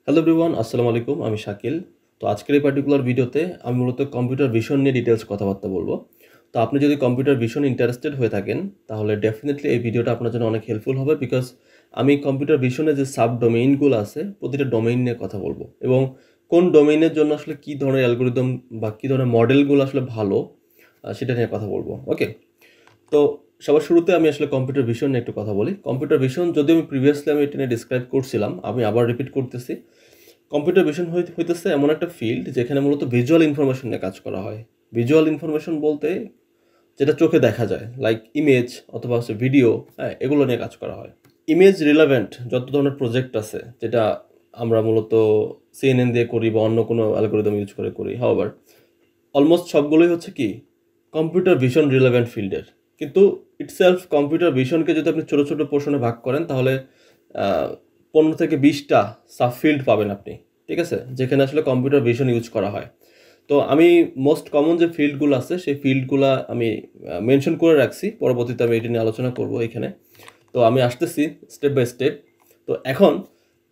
Hello everyone, আসসালামু আলাইকুম। আমি শাকিল। তো আজকের এই পার্টিকুলার ভিডিওতে আমি মূলত কম্পিউটার ভিশন নিয়ে ডিটেইলস কথাবার্তা বলবো। তো আপনি যদি কম্পিউটার ভিশন ইন্টারেস্টেড হয়ে থাকেন, তাহলে ডেফিনিটলি এই ভিডিওটা আপনার জন্য অনেক হেল্পফুল হবে বিকজ আমি কম্পিউটার ভিশনের যে সাব ডোমেইনগুলো আছে, প্রতিটা ডোমেইন নিয়ে কথা বলবো এবং কোন ডোমেইনের জন্য আসলে কী ধরনের অ্যালগরিদম বা কী ধরনের মডেলগুলো আসলে ভালো, সেটা নিয়ে কথা বলবো। ওকে, তো সবার শুরুতে আমি আসলে কম্পিউটার ভিশন নিয়ে একটু কথা বলি। কম্পিউটার ভিশন যদিও আমি প্রিভিয়াসলি এটা নিয়ে ডিসক্রাইব করছিলাম, আমি আবার রিপিট করতেছি। কম্পিউটার ভিশন হইতেছে এমন একটা ফিল্ড যেখানে মূলত ভিজুয়াল ইনফরমেশন নিয়ে কাজ করা হয়। ভিজুয়াল ইনফরমেশন বলতে যেটা চোখে দেখা যায়, লাইক ইমেজ অথবা হচ্ছে ভিডিও, হ্যাঁ, এগুলো নিয়ে কাজ করা হয়। ইমেজ রিলেভেন্ট যত ধরনের প্রজেক্ট আছে, যেটা আমরা মূলত সিএনএন দিয়ে করি বা অন্য কোনো অ্যালগোরিদম ইউজ করে করি, হাওয়ার অলমোস্ট সবগুলোই হচ্ছে কি কম্পিউটার ভিশন রিলেভেন্ট ফিল্ডের। কিন্তু ইটসেলফ কম্পিউটার ভিশনকে যদি আপনি ছোটো ছোটো পোর্শনে ভাগ করেন, তাহলে 15 থেকে 20টা সাবফিল্ড পাবেন আপনি, ঠিক আছে, যেখানে আসলে কম্পিউটার ভিশন ইউজ করা হয়। তো আমি মোস্ট কমন যে ফিল্ডগুলো আছে সেই ফিল্ডগুলো আমি মেনশন করে রাখছি, পরবর্তীতে আমি এটা নিয়ে আলোচনা করব এখানে। তো আমি আসতেছি স্টেপ বাই স্টেপ। তো এখন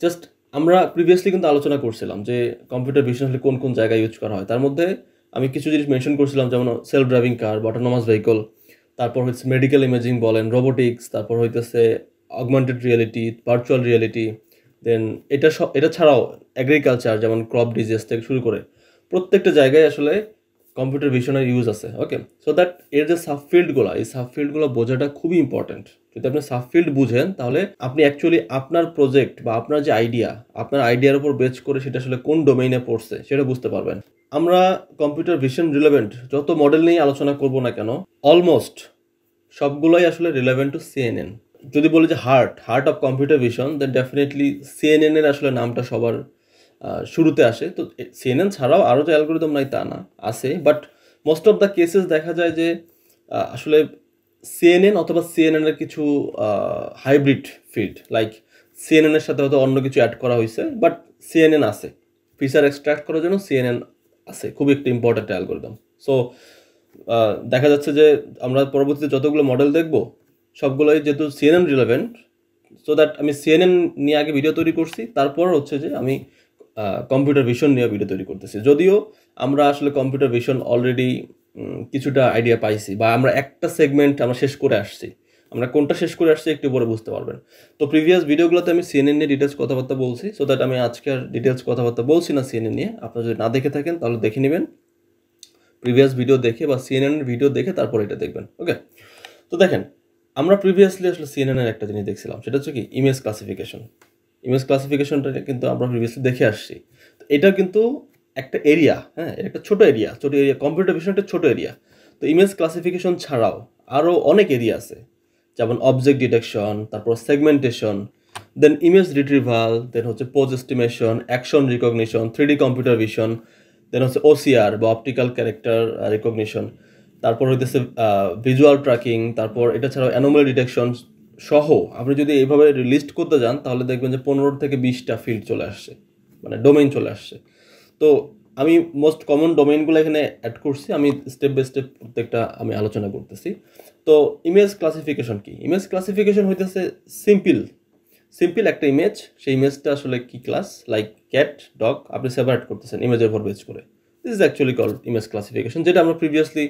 জাস্ট আমরা প্রিভিয়াসলি কিন্তু আলোচনা করছিলাম যে কম্পিউটার ভিশন আসলে কোন কোন জায়গায় ইউজ করা হয়। তার মধ্যে আমি কিছু জিনিস মেনশন করছিলাম, যেমন সেলফ ড্রাইভিং কার বা অটোনোমাস ভেহিকল, তারপর হচ্ছে মেডিকেল ইমেজিং বলেন, রোবোটিক্স, তারপর হইতেছে অগমেন্টেড রিয়েলিটি, ভার্চুয়াল রিয়েলিটি, দেন এটা ছাড়াও এগ্রিকালচার, যেমন ক্রপ ডিজিজ থেকে শুরু করে প্রত্যেকটা জায়গায় আসলে কম্পিউটার ভিশনের ইউজ আছে। ওকে, সো দ্যাট এর যে সাবফিল্ডগুলো, এই সাবফিল্ডগুলো বোঝাটা খুবই ইম্পর্ট্যান্ট। যদি আপনি সাবফিল্ড বুঝেন, তাহলে আপনি অ্যাকচুয়ালি আপনার প্রজেক্ট বা আপনার যে আইডিয়া, আপনার আইডিয়ার উপর বেচ করে সেটা আসলে কোন ডোমেইনে পড়ছে সেটা বুঝতে পারবেন। আমরা কম্পিউটার ভিশন রিলেভেন্ট যত মডেল নিয়ে আলোচনা করব না কেন, অলমোস্ট সবগুলোই আসলে রিলেভেন্ট টু সিএনএন। যদি বলি যে heart of computer vision, then definitely CNN এর আসলে নামটা সবার শুরুতে আসে। তো সিএনএন ছাড়াও আরও যে অ্যালগোরিদম নাই তা না, আছে, but most of the cases দেখা যায় যে আসলে সিএনএন অথবা সিএনএন এর কিছু হাইব্রিড ফিল্ড, লাইক সিএনএন এর সাথে হয়তো অন্য কিছু অ্যাড করা হয়েছে, বাট সিএনএন আছে। ফিচার এক্সট্রাক্ট করার জন্য সিএনএন আছে, খুবই একটা ইম্পর্ট্যান্ট অ্যালগোরিদম। সো দেখা যাচ্ছে যে আমরা পরবর্তীতে যতগুলো মডেল দেখব, সবগুলোই যেহেতু সিএনএন রিলেভেন্ট, সো দ্যাট আমি সিএনএন নিয়ে আগে ভিডিও তৈরি করছি, তারপর হচ্ছে যে আমি কম্পিউটার ভিশন নিয়ে ভিডিও তৈরি করতেছি। যদিও আমরা আসলে কম্পিউটার ভিশন অলরেডি কিছুটা আইডিয়া পাইছি, বা আমরা একটা সেগমেন্ট আমরা শেষ করে আসছি। আমরা কোনটা শেষ করে আসছি একটু পরে বুঝতে পারবেন। তো প্রিভিয়াস ভিডিওগুলোতে আমি সিএনএন নিয়ে ডিটেলস কথাবার্তা বলছি, সো দ্যাট আমি আজকে আর ডিটেলস কথাবার্তা বলছি না সিএনএন নিয়ে। আপনারা যদি না দেখে থাকেন তাহলে দেখে নেবেন, প্রিভিয়াস ভিডিও দেখে বা সিএনএন ভিডিও দেখে তারপর এটা দেখবেন। ওকে, তো দেখেন, আমরা প্রিভিয়াসলি আসলে সিএনএনের একটা জিনিস দেখছিলাম, সেটা হচ্ছে কি ইমেজ ক্লাসিফিকেশন। ইমেজ ক্লাসিফিকেশনটা কিন্তু আমরা প্রিভিয়াসলি দেখে আসছি। তো এটা কিন্তু একটা এরিয়া, হ্যাঁ, এটা একটা ছোট এরিয়া, কম্পিউটার ভিশন একটা ছোট এরিয়া। তো ইমেজ ক্লাসিফিকেশন ছাড়াও আরও অনেক এরিয়া আছে, যেমন অবজেক্ট ডিটেকশন, তারপর segmentation, then image retrieval, then হচ্ছে pose estimation, action recognition, 3D computer vision, then হচ্ছে ওসিআর বা অপটিক্যাল ক্যারেক্টার রিকগনিশন, তারপর হইতেছে ভিজুয়াল ট্র্যাকিং, তারপর এটা ছাড়াও অ্যানোমালি ডিটেকশন সহ আপনি যদি এইভাবে লিস্ট করতে যান, তাহলে দেখবেন যে 15 থেকে 20টা ফিল্ড চলে আসছে, মানে ডোমেইন চলে আসছে। তো আমি মোস্ট কমন ডোমেইনগুলো এখানে অ্যাড করছি, আমি স্টেপ বাই স্টেপ প্রত্যেকটা আমি আলোচনা করতেছি। তো ইমেজ ক্লাসিফিকেশন কি? ইমেজ ক্লাসিফিকেশন হইতেছে সিম্পল একটা ইমেজ, সেই ইমেজটা আসলে কি ক্লাস, লাইক ক্যাট, ডগ, আপনি সেপারেট করতেছেন ইমেজের উপর বেস করে। This is actually called image classification, যেটা আমরা প্রিভিয়াসলি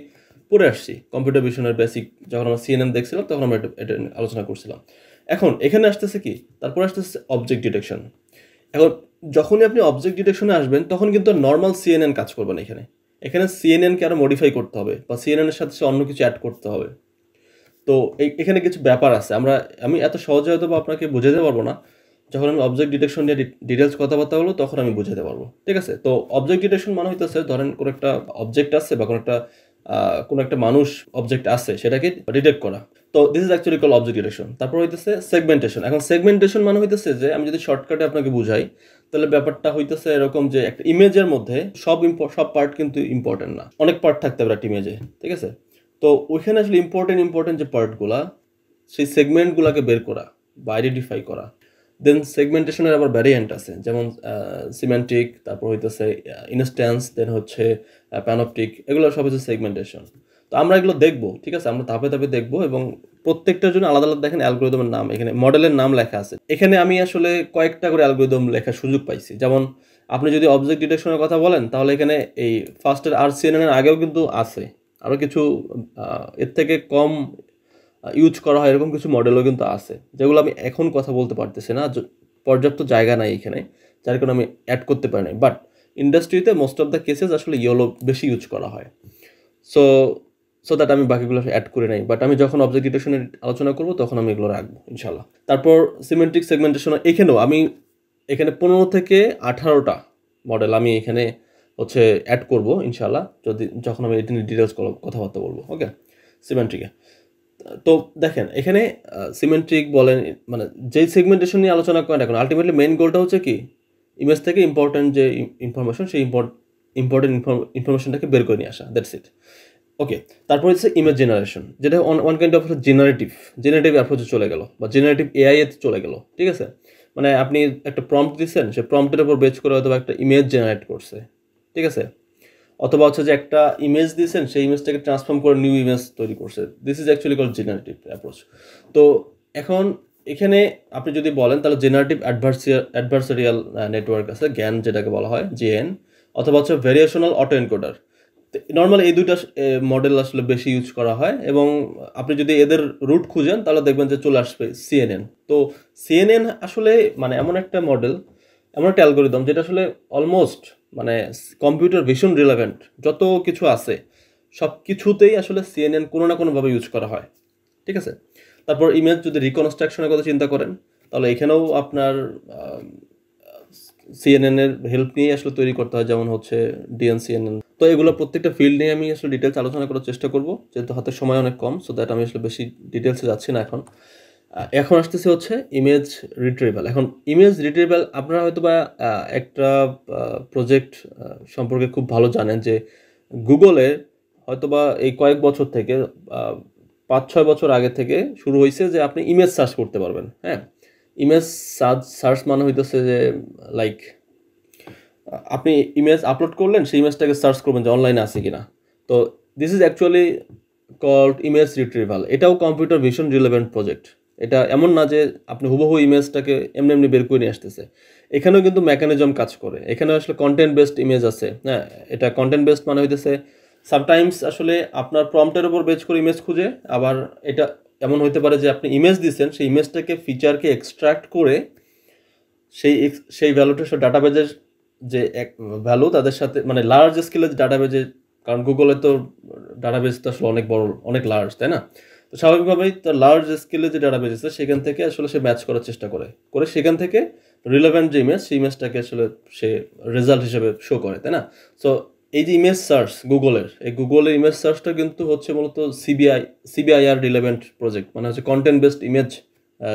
পড়ে আসছি কম্পিউটার ভিশনের বেসিক। যখন আমরা সিএনএন দেখছিলাম তখন আমরা এটা আলোচনা করছিলাম। এখন এখানে আসতেছে কি, তারপরে আসতেছে অবজেক্ট ডিটেকশন। এখন যখনই আপনি অবজেক্ট ডিটেকশনে আসবেন, তখন কিন্তু নর্মাল সিএনএন কাজ করবে না। এখানে সিএনএনকে আরও মডিফাই করতে হবে, বা সিএনএন এর সাথে অন্য কিছু অ্যাড করতে হবে। তো এখানে কিছু ব্যাপার আছে, আমি এত সহজে হয়তো বা আপনাকে বুঝাতে পারবো না। যখন আমি অবজেক্ট ডিটেকশন নিয়ে ডিটেলস কথাবার্তা হলো, তখন আমি বুঝাতে পারবো, ঠিক আছে? তো অবজেক্ট ডিটেকশন মানে হইতেছে, ধরেন কোনো একটা অবজেক্ট আছে বা কোনো একটা মানুষ অবজেক্ট আছে, সেটাকে ডিটেক্ট করা। তো this is actually call object detection. তারপর হইতেছে সেগমেন্টেশন। এখন সেগমেন্টেশন মানে হইতেছে যে, আমি যদি শর্টকাটে আপনাকে বুঝাই, তাহলে ব্যাপারটা হইতেছে এরকম যে, একটা ইমেজের মধ্যে সব পার্ট কিন্তু ইম্পর্টেন্ট না, অনেক পার্ট থাকতে পারে একটা ইমেজে, ঠিক আছে? তো ওইখানে আসলে ইম্পর্টেন্ট যে পার্টগুলা, সেই সেগমেন্টগুলোকে বের করা বা আইডেন্টিফাই করা। দেন সেগমেন্টেশনের আবার ভ্যারিয়েন্ট আছে, যেমন সিমেন্টিক, তারপর হইতেছে ইনস্ট্যান্স, দেন হচ্ছে প্যানোপটিক, এগুলো সব হচ্ছে সেগমেন্টেশন। তো তো আমরা এগুলো দেখবো, ঠিক আছে, আমরা ধাপে ধাপে দেখবো এবং প্রত্যেকটার জন্য আলাদা আলাদা দেখেন অ্যালগোরিদমের নাম, এখানে মডেলের নাম লেখা আছে। এখানে আমি আসলে কয়েকটা করে অ্যালগোরিদম লেখার সুযোগ পাইছি। যেমন আপনি যদি অবজেক্ট ডিটেকশনের কথা বলেন তাহলে এখানে এই ফার্স্টের RCNN এর আগেও কিন্তু আছে, আরও কিছু এর থেকে কম ইউজ করা হয় এরকম কিছু মডেলও কিন্তু আছে, যেগুলো আমি এখন কথা বলতে পারতেছি না, পর্যাপ্ত জায়গা নাই এখানে, যার কারণে আমি অ্যাড করতে পারি নাই। বাট ইন্ডাস্ট্রিতে মোস্ট অফ দ্য কেসেস আসলে ইয়েলো বেশি ইউজ করা হয়। সো সো দ্যাট আমি বাকিগুলো অ্যাড করে নাই, বাট আমি যখন অবজেক্ট ডিটেকশনের আলোচনা করবো তখন আমি এগুলো রাখবো ইনশাল্লাহ। তারপর সিমেন্টিক সেগমেন্টেশন, এখানেও আমি এখানে 15 থেকে 18টা মডেল আমি এখানে হচ্ছে অ্যাড করব ইনশাল্লাহ, যখন আমি এটা নিয়ে ডিটেলস কথাবার্তা বলবো। ওকে, সিমেন্ট্রিকে তো দেখেন এখানে সিমেন্ট্রিক বলেন, মানে যেই সেগমেন্টেশন নিয়ে আলোচনা করেন এখন আলটিমেটলি মেইন গোলটা হচ্ছে কি, ইমেজ থেকে ইম্পর্টেন্ট যে ইনফরমেশন সেই ইম্পর্টেন্ট ইনফরমেশনটাকে বের করে নিয়ে আসা, দ্যাটস ইট। ওকে, তারপর হচ্ছে ইমেজ জেনারেশন, যেটা ওয়ান কাইন্ড অফ জেনারেটিভ অ্যাপ্রোচে চলে গেল বা জেনারেটিভ AI এতে চলে গেল, ঠিক আছে। মানে আপনি একটা প্রম্পট দিচ্ছেন, সে প্রম্পটের উপর বেচ করে হয়তো একটা ইমেজ জেনারেট করছে, ঠিক আছে, অথবা হচ্ছে যে একটা ইমেজ দিয়েছেন সেই ইমেজটাকে ট্রান্সফর্ম করে নিউ ইমেজ তৈরি করছে। This is actually called generative approach. তো এখন এখানে আপনি যদি বলেন তাহলে জেনারেটিভ অ্যাডভার্সারিয়াল নেটওয়ার্ক আছে, জ্ঞান যেটাকে বলা হয় JN, অথবা হচ্ছে ভেরিয়েশনাল অটো এনকোডার। নর্মালি এই দুইটা মডেল আসলে বেশি ইউজ করা হয় এবং আপনি যদি এদের রুট খুঁজেন তাহলে দেখবেন যে চলে আসবে CNN। তো CNN আসলে মানে এমন একটা মডেল, এমন একটা অ্যালগোরিদম যেটা আসলে অলমোস্ট মানে কম্পিউটার ভীষণ রিলেভেন্ট, যত কিছু আছে সব কিছুতেই আসলে CNN কোনো না কোনোভাবে ইউজ করা হয়, ঠিক আছে। তারপর ইমেজ যদি রিকনস্ট্রাকশনের কথা চিন্তা করেন তাহলে এখানেও আপনার CNN এর হেল্প নিয়ে আসলে তৈরি করতে হয়, যেমন হচ্ছে DNCNN। তো এগুলো প্রত্যেকটা ফিল্ড নিয়ে আমি আসলে ডিটেলস আলোচনা করার চেষ্টা করব, যেহেতু হাতে সময় অনেক কম, সো দ্যাট আমি আসলে বেশি ডিটেলসে যাচ্ছি না এখন। এখন আসতেছে হচ্ছে ইমেজ রিট্রিভাল। এখন ইমেজ রিট্রিভাল আপনারা হয়তো বা একটা প্রজেক্ট সম্পর্কে খুব ভালো জানেন যে গুগলের হয়তো বা এই কয়েক বছর থেকে 5-6 বছর আগে থেকে শুরু হয়েছে যে আপনি ইমেজ সার্চ করতে পারবেন। হ্যাঁ, ইমেজ সার্চ মানে হইতেছে যে লাইক আপনি ইমেজ আপলোড করলেন, সেই ইমেজটাকে সার্চ করবেন যে অনলাইনে আছে কিনা। তো this is actually called image retrieval. এটাও কম্পিউটার ভিশন রিলেভেন্ট প্রজেক্ট। এটা এমন না যে আপনি হুবহু ইমেজটাকে এমনি এমনি বের করে নিয়ে আসতেছে, এখানেও কিন্তু মেকানিজম কাজ করে। এখানে আসলে কন্টেন্ট বেসড ইমেজ আছে। হ্যাঁ, এটা কন্টেন্ট বেসড মানে হইতেছে সামটাইমস আসলে আপনার প্রম্পটের উপর বেস করে ইমেজ খুঁজে, আবার এটা এমন হইতে পারে যে আপনি ইমেজ দিচ্ছেন, সেই ইমেজটাকে ফিচারকে এক্সট্রাক্ট করে সেই ভ্যালুটা ডাটাবেজের যে এক ভ্যালু তাদের সাথে মানে লার্জ স্কেলের ডাটাবেজে, কারণ গুগলে তো ডাটাবেজ তো আসলে অনেক বড়, অনেক লার্জ, তাই না। তো স্বাভাবিকভাবেই তার লার্জ স্কেলে যে ডাটাবেজ আছে সেখান থেকে আসলে সে ম্যাচ করার চেষ্টা করে সেখান থেকে রিলেভেন্ট যে ইমেজ, সেই ইমেজটাকে আসলে সে রেজাল্ট হিসেবে শো করে, তাই না। সো এই যে ইমেজ সার্চ গুগলের, এই গুগলের ইমেজ সার্চটা কিন্তু হচ্ছে মূলত CBIR রিলেভেন্ট প্রজেক্ট, মানে হচ্ছে কন্টেন্ট বেসড ইমেজ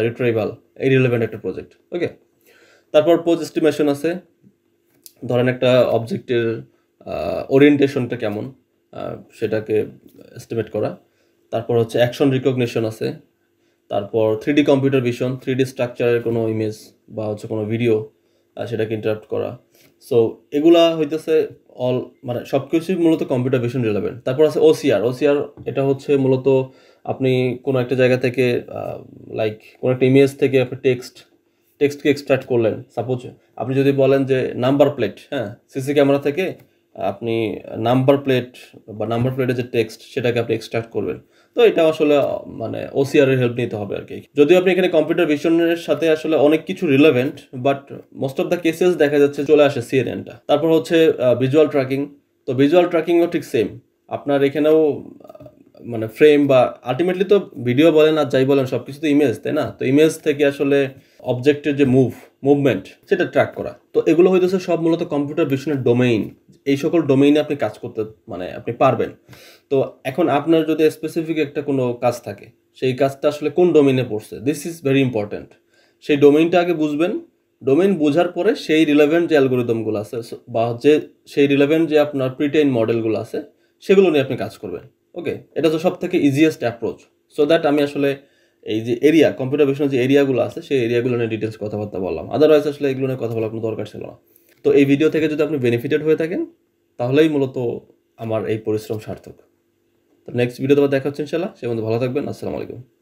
রিট্রাইভাল, এই রিলেভেন্ট একটা প্রজেক্ট। ওকে, তারপর পোজ এস্টিমেশন আছে, ধরেন একটা অবজেক্টের ওরিয়েন্টেশনটা কেমন সেটাকে এস্টিমেট করা। তারপর হচ্ছে অ্যাকশন রিকগনিশন আছে। তারপর 3D কম্পিউটার ভিশন, 3D স্ট্রাকচারের কোনো ইমেজ বা হচ্ছে কোনো ভিডিও সেটাকে ইন্টারাপ্ট করা। সো এগুলা হইতেছে মানে সব কিছুই মূলত কম্পিউটার ভিশন রিলেভেন্ট। তারপর আছে OCR, এটা হচ্ছে মূলত আপনি কোনো একটা জায়গা থেকে লাইক কোনো একটা ইমেজ থেকে আপনি টেক্সটকে এক্সট্রাক্ট করলেন। সাপোজ আপনি যদি বলেন যে নাম্বার প্লেট, হ্যাঁ, সিসি ক্যামেরা থেকে আপনি নাম্বার প্লেটের যে টেক্সট সেটাকে আপনি এক্সট্রাক্ট করবেন। তো এটা আসলে মানে OCR এর হেল্প নিতে হবে আর কি। যদিও আপনি এখানে কম্পিউটার ভিশনের সাথে আসলে অনেক কিছু relevant, but most of the cases দেখা যাচ্ছে চলে আসে CNN-টা। তারপর হচ্ছে ভিজুয়াল ট্র্যাকিং। তো ভিজুয়াল ট্র্যাকিংও ঠিক সেম, আপনার এখানেও মানে ফ্রেম বা আলটিমেটলি তো ভিডিও বলেন আর যাই বলেন সব কিছু তো ইমেজ, তাই না। তো ইমেজ থেকে আসলে অবজেক্টের যে মুভমেন্ট সেটা ট্র্যাক করা। তো এগুলো হইতেছে সব মূলত কম্পিউটার ভিশনের ডোমেইন। এই সকল ডোমেইনে আপনি কাজ করতে মানে আপনি পারবেন। তো এখন আপনার যদি স্পেসিফিক একটা কোনো কাজ থাকে, সেই কাজটা আসলে কোন ডোমেইনে পড়ছে, দিস ইজ ভেরি ইম্পর্ট্যান্ট। সেই ডোমেইনটা আগে বুঝবেন, ডোমেইন বোঝার পরে সেই রিলেভেন্ট যে অ্যালগোরিদমগুলো আছে বা যে সেই রিলেভেন্ট যে আপনার প্রিটেইন মডেলগুলো আছে সেগুলো নিয়ে আপনি কাজ করবেন। ওকে, এটা তো সব থেকে ইজিয়েস্ট অ্যাপ্রোচ। সো দ্যাট আমি আসলে এই যে কম্পিউটার ভিশনের যে এরিয়াগুলো আছে সেই এরিয়াগুলো নিয়ে ডিটেলস কথাবার্তা বললাম, আদারওয়াইজ আসলে এগুলো নিয়ে কথা বলার কোনো দরকার ছিল না। তো এই ভিডিও থেকে যদি আপনি বেনিফিটেড হয়ে থাকেন তাহলেই মূলত আমার এই পরিশ্রম সার্থক। তো নেক্সট ভিডিওতে আবার দেখা হচ্ছে ইনশাআল্লাহ। সে বন্ধু ভালো থাকবেন। আসসালামু আলাইকুম।